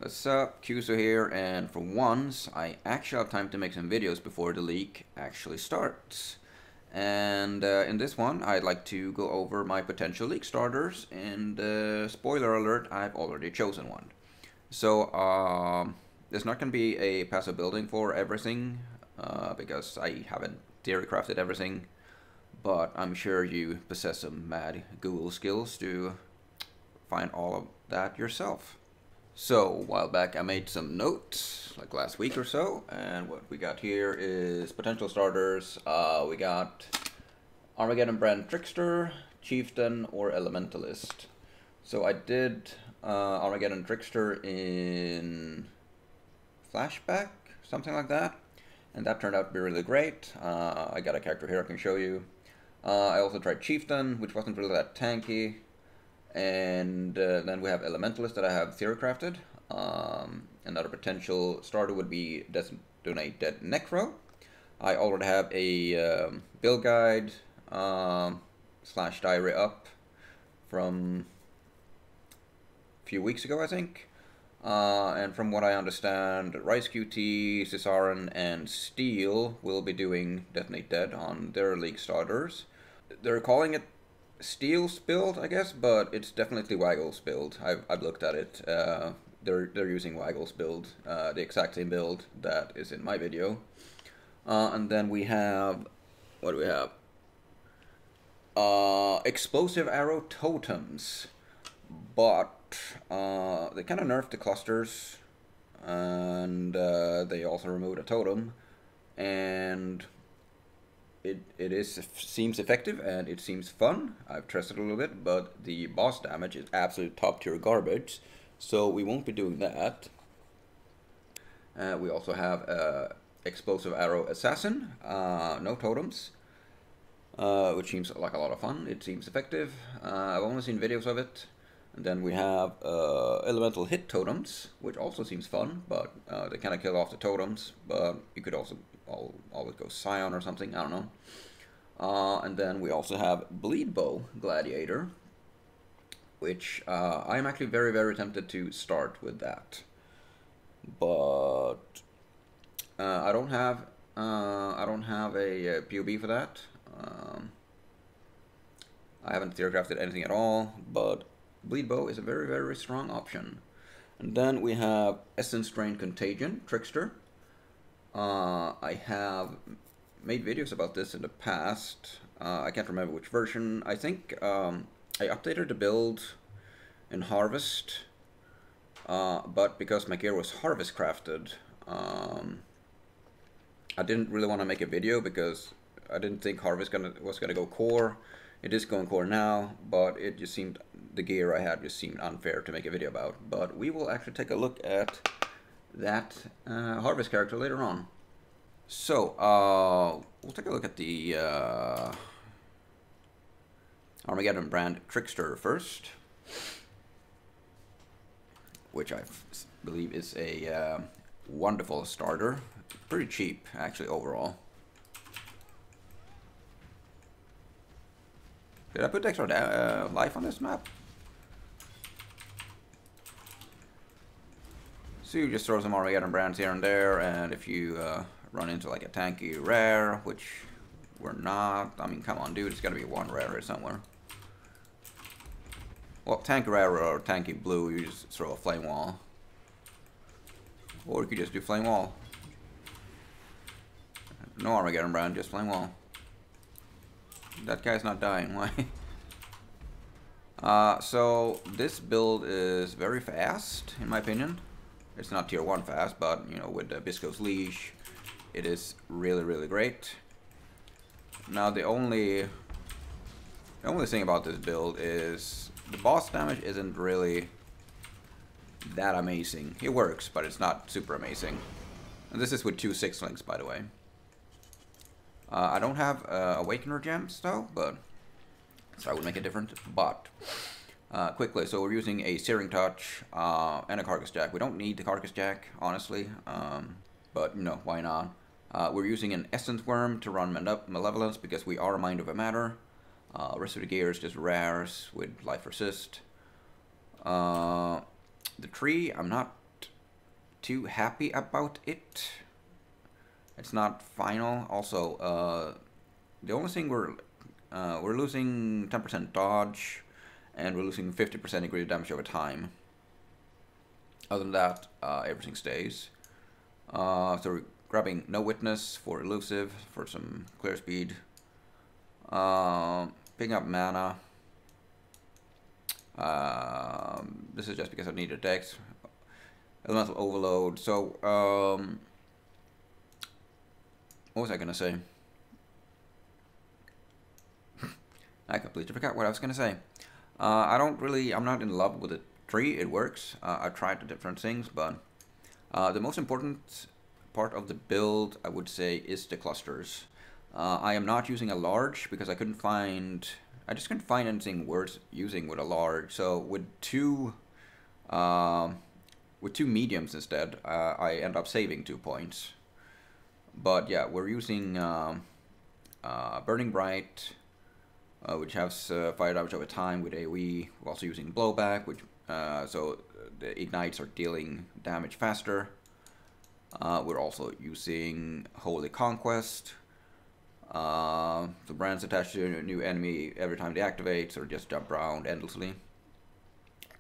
What's up, Kyuzo here, and for once, I actually have time to make some videos before the leak actually starts. And in this one, I'd like to go over my potential leak starters, and spoiler alert, I've already chosen one. So, there's not going to be a passive building for everything, because I haven't theory crafted everything, but I'm sure you possess some mad Google skills to find all of that yourself. So, a while back I made some notes, like last week or so, and what we got here is potential starters. We got Armageddon brand Trickster, Chieftain, or Elementalist. So I did Armageddon Trickster in Flashback, something like that, and that turned out to be really great. I got a character here I can show you. I also tried Chieftain, which wasn't really that tanky. And then we have Elementalist that I have theory crafted. Another potential starter would be Donate Dead Necro. I already have a build guide slash diary up from a few weeks ago, I think. And from what I understand, Rice QT, Cesarin, and Steel will be doing Detonate Dead on their league starters. They're calling it Steel's build, I guess, but it's definitely Waggle's build. I've looked at it. They're using Waggle's build, the exact same build that is in my video. And then we have, what do we have? Explosive arrow totems, but they kind of nerfed the clusters, and they also removed a totem, and it seems effective and it seems fun. I've tested a little bit, but the boss damage is absolute top tier garbage, so we won't be doing that. We also have Explosive Arrow Assassin, no totems, which seems like a lot of fun. It seems effective. I've only seen videos of it. And then we have Elemental Hit Totems, which also seems fun, but they kind of kill off the totems, but you could also always go Scion or something, I don't know. And then we also have Bleed Bow Gladiator, which I'm actually very, very tempted to start with that. But I don't have a POB for that. I haven't theory crafted anything at all, but Bleed Bow is a very, very strong option. And then we have Essence Drain Contagion, Trickster. I have made videos about this in the past. I can't remember which version. I think I updated the build in Harvest, but because my gear was Harvest crafted, I didn't really want to make a video because I didn't think Harvest was gonna go core. It is going core now, but it just seemed, the gear I had just seemed unfair to make a video about. But we will actually take a look at that Harvest character later on. So, we'll take a look at the Armageddon brand Trickster first, which I believe is a wonderful starter. Pretty cheap, actually, overall. Did I put extra life on this map? So you just throw some Armageddon brands here and there, and if you run into like a tanky rare, which we're not, I mean, come on, dude, it's gotta be one rare here somewhere. Well, tanky rare or tanky blue, you just throw a flame wall. Or you could just do flame wall. No Armageddon brand, just flame wall. That guy's not dying, why? So this build is very fast, in my opinion. It's not tier 1 fast, but, you know, with the Bisco's Leash, it is really, really great. Now, the only thing about this build is the boss damage isn't really that amazing. It works, but it's not super amazing. And this is with 2 6-links, by the way. I don't have Awakener gems, though, but so I would make it different. But quickly, so we're using a Searing Touch and a Carcass Jack. We don't need the Carcass Jack, honestly, but you know, why not? We're using an Essence Worm to run Malevolence because we are a Mind Over Matter. Rest of the gear is just rares with Life Resist. The tree, I'm not too happy about it. It's not final. Also, the only thing we're losing 10% dodge, and we're losing 50% increased damage over time. Other than that, everything stays. So we're grabbing No Witness for elusive for some clear speed. Picking up mana. This is just because I need a dex. Elemental Overload. So, what was I gonna say? I completely forgot what I was gonna say. I'm not in love with the tree. It works. I've tried the different things, but the most important part of the build, I would say, is the clusters. I am not using a large because I just couldn't find anything worth using with a large. So with two mediums instead, I end up saving 2 points. But yeah, we're using Burning Bright, which has fire damage over time with AoE. We're also using Blowback, which so the ignites are dealing damage faster. We're also using Holy Conquest. The brands attached to a new enemy every time they activate, so just jump around endlessly.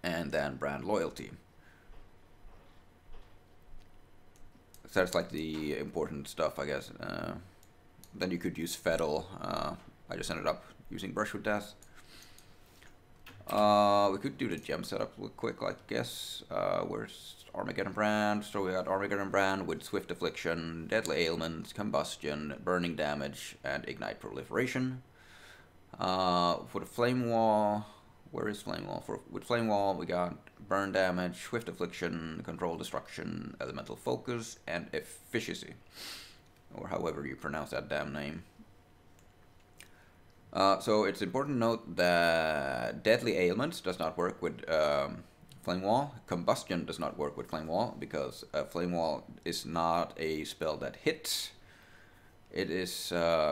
And then Brand Loyalty. So that's like the important stuff, I guess. Then you could use Fettle. I just ended up using Brush with Death. We could do the gem setup real quick, I guess. Where's Armageddon Brand? So we got Armageddon Brand with Swift Affliction, Deadly Ailment, Combustion, Burning Damage, and Ignite Proliferation. For the Flame Wall, where is Flame Wall? With Flame Wall, we got Burn Damage, Swift Affliction, Control Destruction, Elemental Focus, and Efficiency. Or however you pronounce that damn name. So it's important to note that Deadly Ailments does not work with Flame Wall. Combustion does not work with Flame Wall because Flame Wall is not a spell that hits. It is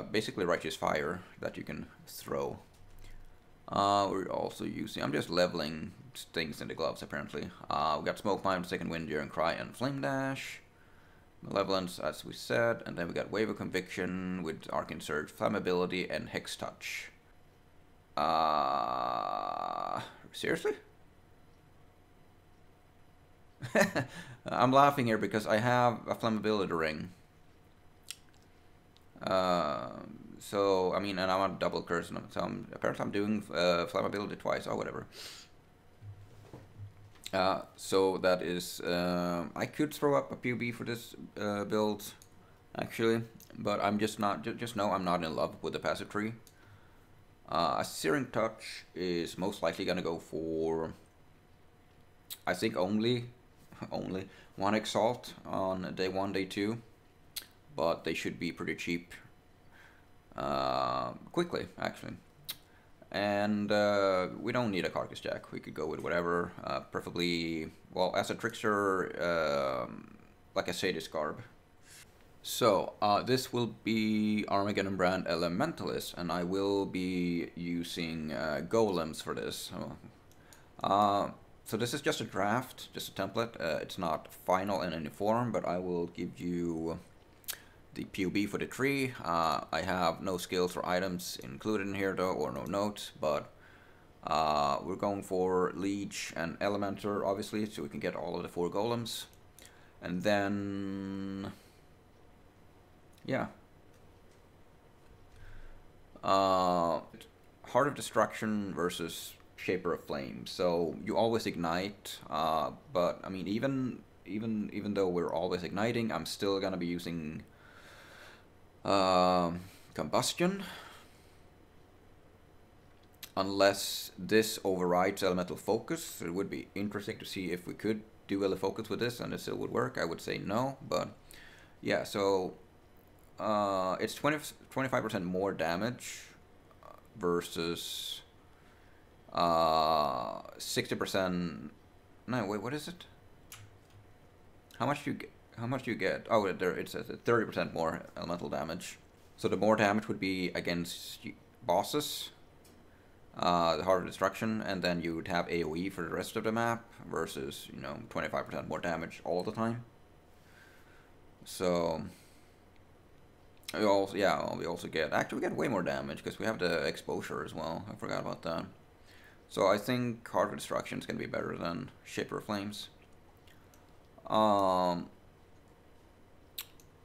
basically Righteous Fire that you can throw. We're also using, I'm just leveling things in the gloves apparently. We got Smoke Mine, Second Wind, Daring Cry, and Flame Dash. Malevolence, as we said, and then we got Wave of Conviction with Arcane Surge, Flammability, and Hex Touch. Seriously? I'm laughing here because I have a Flammability ring. So, I mean, and I'm on double curse, so apparently I'm doing Flammability twice, or whatever. So that is, I could throw up a PUB for this build, actually, but I'm just not, just know I'm not in love with the passive tree. A Searing Touch is most likely gonna go for, I think only 1 Exalt on day 1, day 2, but they should be pretty cheap, quickly, actually. And we don't need a Carcass Jack. We could go with whatever, preferably, well, as a Trickster, like a Sadist Garb. So, this will be Armageddon Brand Elementalist, and I will be using Golems for this. So this is just a draft, just a template. It's not final in any form, but I will give you the PUB for the tree. I have no skills or items included in here though, or no notes, but we're going for Leech and Elementor, obviously, so we can get all of the 4 golems. And then, yeah. Heart of Destruction versus Shaper of Flame. So you always ignite, but I mean, even though we're always igniting, I'm still gonna be using Combustion, unless this overrides Elemental Focus. It would be interesting to see if we could do Elemental Focus with this and it still would work. I would say no, but yeah, so it's 25% more damage versus 60%. No, wait, what is it? How much do you get? How much do you get? Oh, there it says 30% more elemental damage. So the more damage would be against bosses, the Heart of Destruction, and then you would have AoE for the rest of the map versus, you know, 25% more damage all the time. So we also get, actually we get way more damage because we have the exposure as well. I forgot about that. So I think Heart of Destruction is going to be better than Shaper of Flames.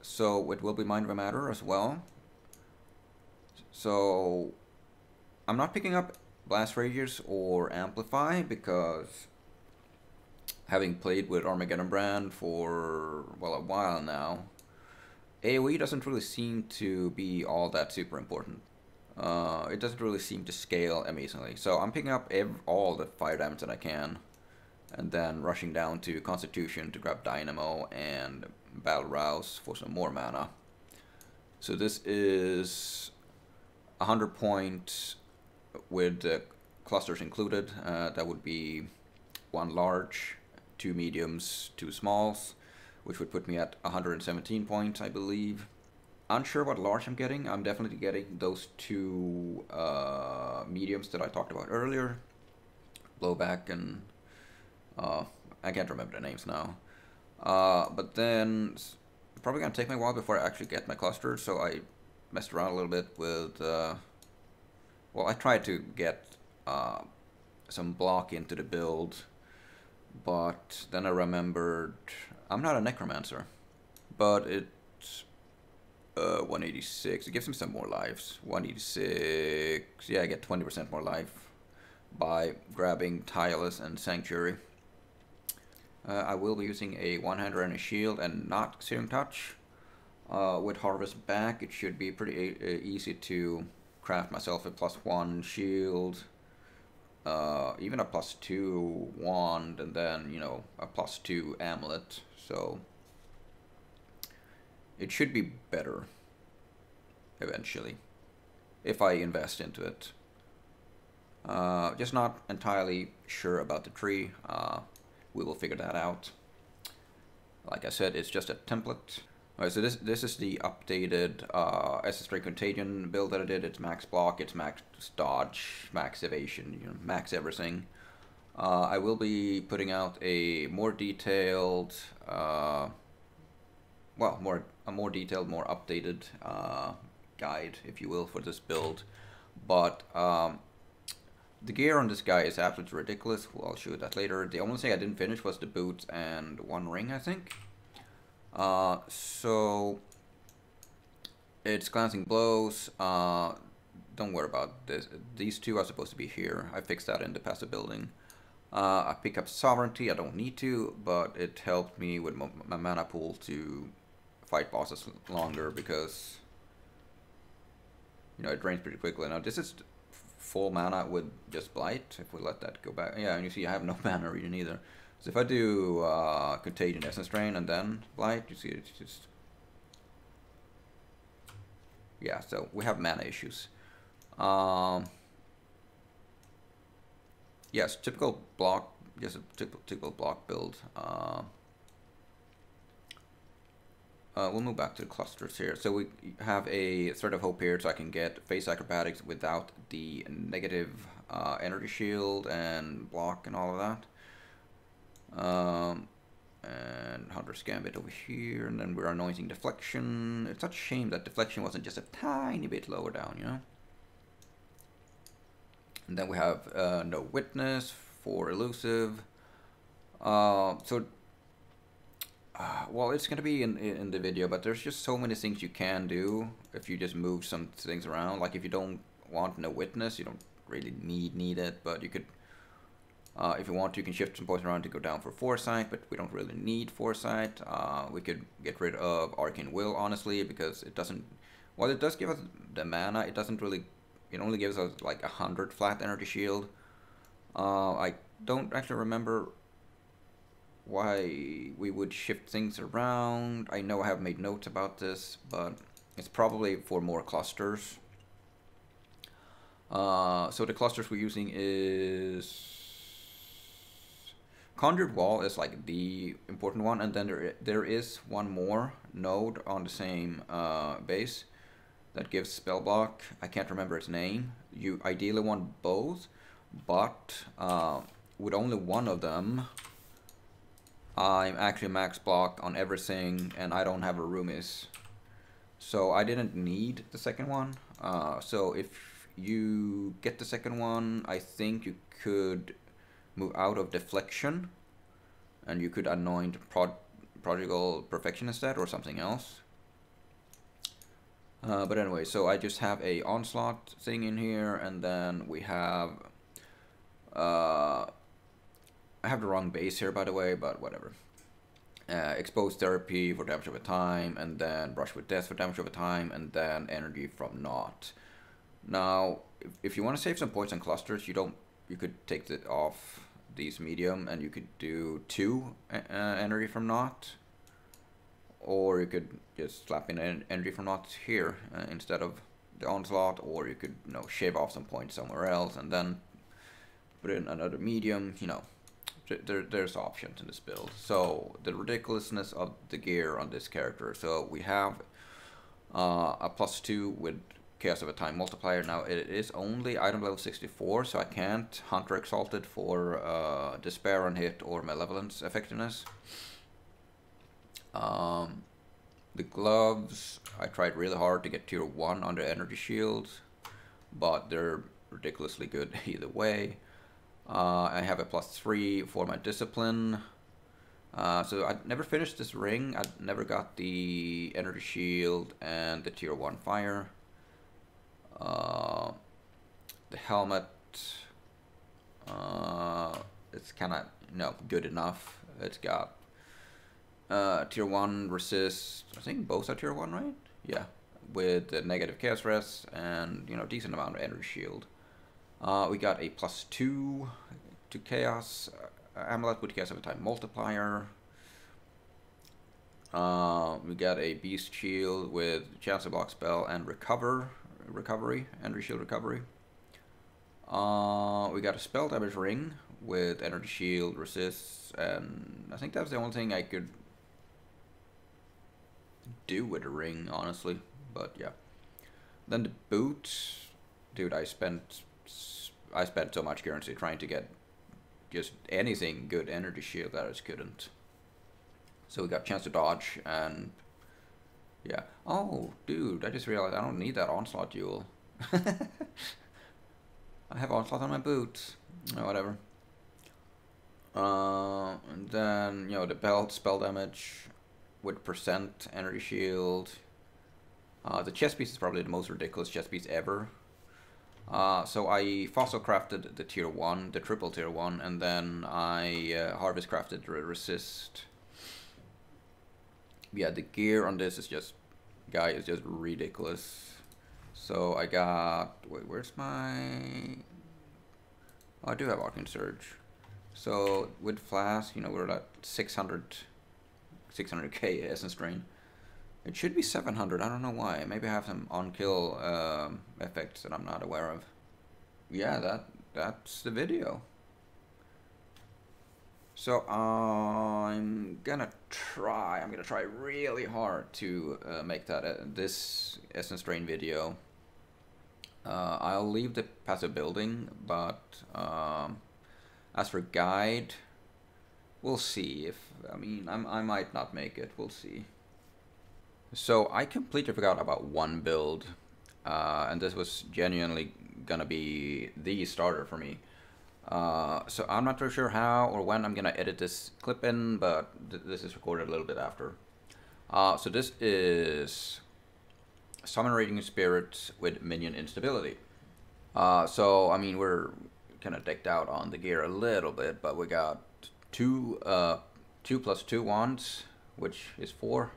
So it will be Mind of a Matter as well. So I'm not picking up Blast Radius or Amplify because having played with Armageddon brand for, well, a while now, AoE doesn't really seem to be all that super important. It doesn't really seem to scale amazingly. So I'm picking up all the fire damage that I can, and then rushing down to Constitution to grab Dynamo and Battle Rouse for some more mana. So this is 100 points with the clusters included. That would be 1 large, 2 mediums, 2 smalls, which would put me at 117 points, I believe. Unsure what large I'm getting. I'm definitely getting those 2 mediums that I talked about earlier. Blowback and I can't remember the names now. But then it's probably gonna take me a while before I actually get my cluster. So I messed around a little bit with. Well, I tried to get some block into the build, but then I remembered I'm not a necromancer, but it's 186. It gives him some more lives. 186. Yeah, I get 20% more life by grabbing Tireless and Sanctuary. I will be using a one-hander and a shield and not Searing Touch. With Harvest back, it should be pretty easy to craft myself a +1 shield, even a +2 wand, and then, you know, a +2 amulet. So it should be better eventually if I invest into it. Just not entirely sure about the tree. We will figure that out. Like I said, it's just a template. Alright, so this is the updated SS3 Contagion build that I did. It's max block, it's max dodge, max evasion, you know, max everything. I will be putting out a more detailed, a more detailed, more updated guide, if you will, for this build. But the gear on this guy is absolutely ridiculous. Well, I'll show you that later. The only thing I didn't finish was the boots and 1 ring, I think. So it's Glancing Blows. Don't worry about this. These 2 are supposed to be here. I fixed that in the passive building. I pick up Sovereignty. I don't need to, but it helped me with my mana pool to fight bosses longer because, you know, it drains pretty quickly. Now this is full mana with just Blight. If we let that go back, yeah, and you see I have no mana region either. So if I do Contagion, Essence Drain, and then Blight, you see it's just, yeah. So we have mana issues. Yes, typical block, just a typical block build. We'll move back to the clusters here. So we have a Thread of Hope here, so I can get Face Acrobatics without the negative energy shield and block and all of that. And Hunter's Gambit over here, and then we're anointing Deflection. It's such a shame that Deflection wasn't just a tiny bit lower down, you know? And then we have No Witness for Elusive. Well, it's going to be in the video, but there's just so many things you can do if you just move some things around. Like if you don't want No Witness, you don't really need it, but you could, if you want to, you can shift some points around to go down for Foresight, but we don't really need Foresight. We could get rid of Arcane Will, honestly, because it doesn't, while it does give us the mana, it doesn't really, it only gives us like 100 flat energy shield. I don't actually remember why we would shift things around. I know I have made notes about this, but it's probably for more clusters. So the clusters we're using is Conjured Wall is like the important one, and then there is one more node on the same base that gives spell block. I can't remember its name. You ideally want both, but with only one of them, I'm actually max block on everything, and I don't have a roomies. So I didn't need the second one. So if you get the second one, I think you could move out of deflection, and you could anoint prodigal perfection instead, or something else. But anyway, so I just have a onslaught thing in here, and then we have I have the wrong base here, by the way, but whatever. Exposed therapy for damage over time, and then brush with death for damage over time, and then energy from naught. Now, if you want to save some points on clusters, you could take it off these medium, and you could do 2 energy from naught, or you could just slap in energy from naught here instead of the onslaught, or you could shave off some points somewhere else and then put in another medium. There's options in this build. So the ridiculousness of the gear on this character. So we have a +2 with Chaos of a Time multiplier. Now it is only item level 64, so I can't Hunter Exalted for Despair on hit or Malevolence effectiveness. The gloves, I tried really hard to get tier 1 under energy shields, but they're ridiculously good either way. I have a +3 for my discipline. So I never finished this ring. I never got the energy shield and the tier 1 fire. The helmet, it's kind of good enough. It's got tier 1 resist. I think both are tier 1, right? Yeah, with the negative chaos rest and decent amount of energy shield. We got a +2 to chaos amulet with Chaos of a Time multiplier. We got a beast shield with chance to block spell and recovery, energy shield recovery. We got a spell damage ring with energy shield, resists, and I think that's the only thing I could do with the ring, honestly. But yeah. Then the boot, dude, I spent so much currency trying to get just anything good energy shield that I just couldn't. So we got chance to dodge, and yeah. Oh, dude, I just realized I don't need that onslaught duel. I have onslaught on my boot. Oh, whatever. And then the belt, spell damage with % energy shield. The chest piece is probably the most ridiculous chest piece ever. So I fossil crafted the tier 1, the triple tier 1, and then I harvest crafted the resist. Yeah, the gear on this is just ridiculous. So I got, wait, where's my, oh, I do have Arcane Surge. So with Flask, we're at 600k essence drain. It should be 700, I don't know why. Maybe I have some on-kill effects that I'm not aware of. Yeah, that's the video. So I'm gonna try really hard to make that this essence drain video. I'll leave the passive building, but as for guide, we'll see. I might not make it, we'll see. So I completely forgot about one build, and this was genuinely gonna be the starter for me. So I'm not really sure how or when I'm gonna edit this clip in, but this is recorded a little bit after. So this is Summon Raging Spirits with Minion Instability. So we're kind of decked out on the gear a little bit, but we got two +2 wands, which is 4.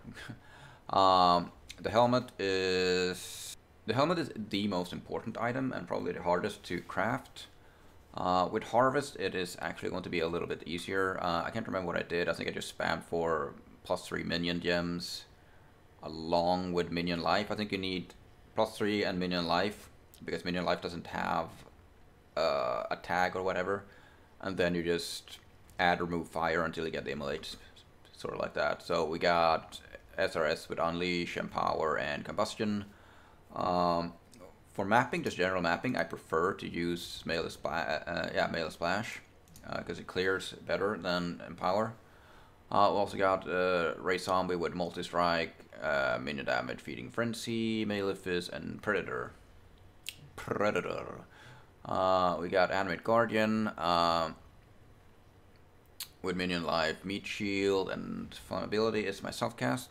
The helmet is the most important item and probably the hardest to craft. With Harvest, it is actually going to be a little bit easier. I can't remember what I did. I think I just spammed for +3 minion gems along with minion life. I think you need +3 and minion life because minion life doesn't have a tag or whatever. And then you just add remove fire until you get the immolate, sort of like that. So we got SRS with Unleash, Empower, and Combustion. For mapping, just general mapping, I prefer to use Melee Splash, because it clears better than Empower. We also got Ray Zombie with multi-strike, minion damage, feeding frenzy, melee fizz, and predator. We got Animate Guardian with minion life, meat shield, and flammability is my self-cast.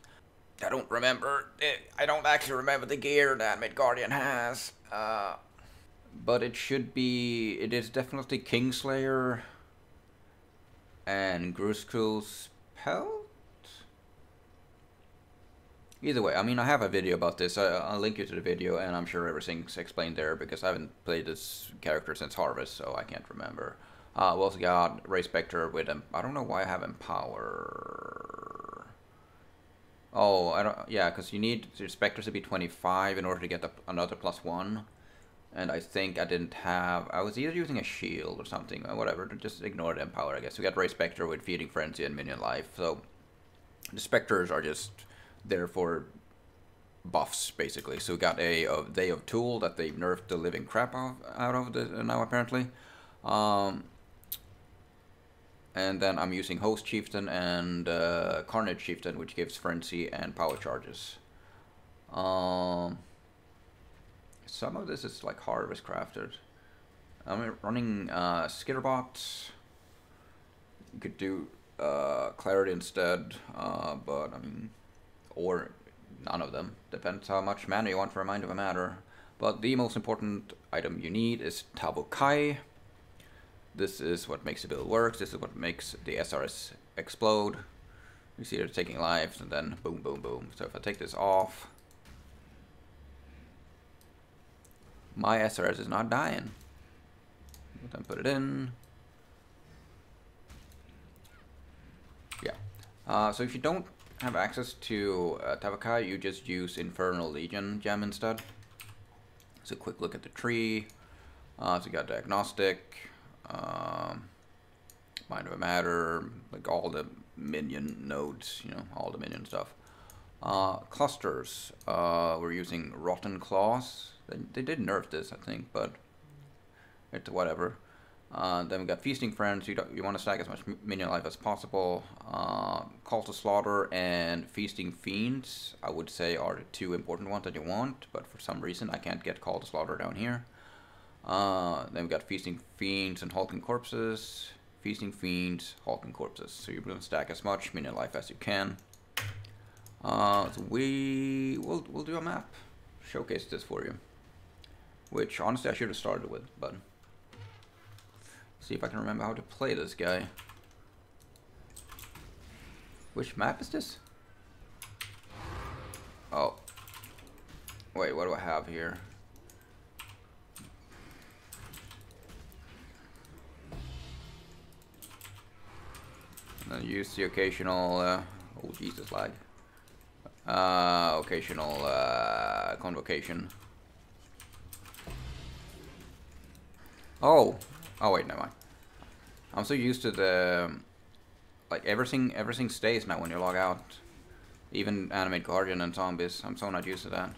I don't remember. I don't actually remember the gear that Animate Guardian has. But it should be. It is definitely Kingslayer and Gruskull's Pelt? Either way, I mean, I have a video about this. I'll link you to the video, and I'm sure everything's explained there because I haven't played this character since Harvest, so I can't remember. We also got Ray Spectre with I don't know why I have Empower. Oh, I don't. Yeah, because you need your Spectres to be 25 in order to get another +1. And I think I didn't have. I was either using a shield or something, or whatever. Just ignore the Empower, I guess. We got Ray Spectre with Feeding Frenzy and Minion Life. So the Spectres are just there for buffs, basically. So we got Day of Tool that they've nerfed the living crap out of now, apparently. And then I'm using Host Chieftain and Carnage Chieftain, which gives Frenzy and Power Charges. Some of this is like Harvest crafted. I'm running Skitterbot. You could do Clarity instead, but I mean, or none of them. Depends how much mana you want for a Mind of a Matter. But the most important item you need is Tabokai. This is what makes the build work. This is what makes the SRS explode. You see they're taking lives, and then boom, boom, boom. So if I take this off, my SRS is not dying. Then put it in. Yeah. So if you don't have access to Tabokai, you just use Infernal Legion gem instead. So a quick look at the tree. So you got Diagnostic, Mind of a Matter, like all the minion nodes, you know, all the minion stuff. Clusters, we're using Rotten Claws. They did nerf this, I think, but it's whatever. Then we got Feasting Friends. You want to stack as much minion life as possible. Call to Slaughter and Feasting Fiends, I would say, are the two important ones that you want, but for some reason I can't get Call to Slaughter down here. Then we got Feasting Fiends and Hulking Corpses. Feasting Fiends, Hulking Corpses. So you're going to stack as much minion life as you can. So we'll do a map. Showcase this for you. Which, honestly, I should have started with, but see if I can remember how to play this guy. Which map is this? Oh. Wait, what do I have here? And then use the occasional, oh Jesus, lag. Occasional convocation. Oh wait, never mind. I'm so used to the, like, everything stays now when you log out. Even Animate Guardian and Zombies. I'm so not used to that.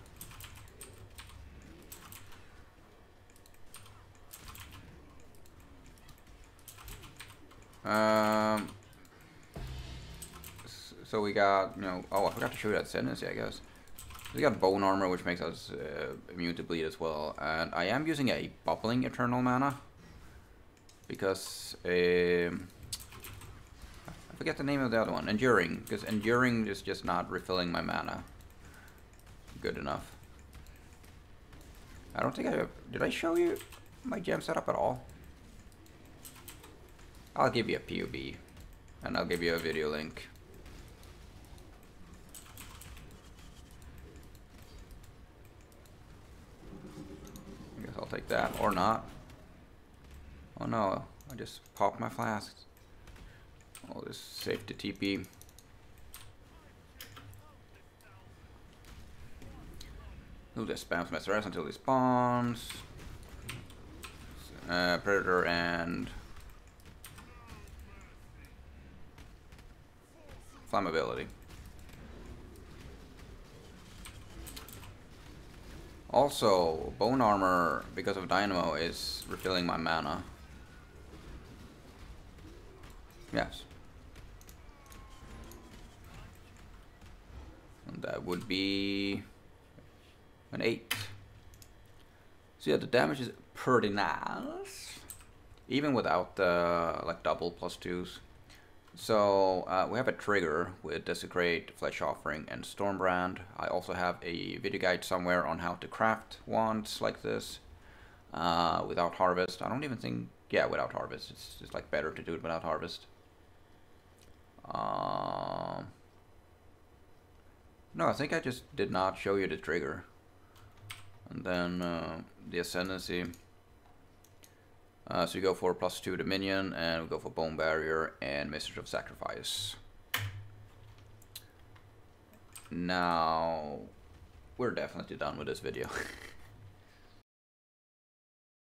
So we got, you know, oh, I forgot to show you that ascendancy, I guess. We got Bone Armor, which makes us immune to bleed as well. And I am using a Bubbling Eternal Mana. Because, I forget the name of the other one. Enduring. Because Enduring is just not refilling my mana good enough. I don't think did I show you my gem setup at all? I'll give you a POV. And I'll give you a video link. I'll take that, or not. Oh no, I just popped my flasks. Oh, this is safe to TP. He'll just spam some SRS until he spawns. Predator and flammability. Also, Bone Armor, because of Dynamo, is refilling my mana. Yes. That would be an 8. So yeah, the damage is pretty nice, even without the like double +2s. So we have a trigger with Desecrate, Flesh Offering, and Stormbrand. I also have a video guide somewhere on how to craft wands like this without Harvest. I don't even think, yeah, without Harvest. It's just like better to do it without Harvest. No, I think I just did not show you the trigger. And then the Ascendancy. So you go for +2 to minion, and we go for Bone Barrier and Mistress of Sacrifice. Now, we're definitely done with this video.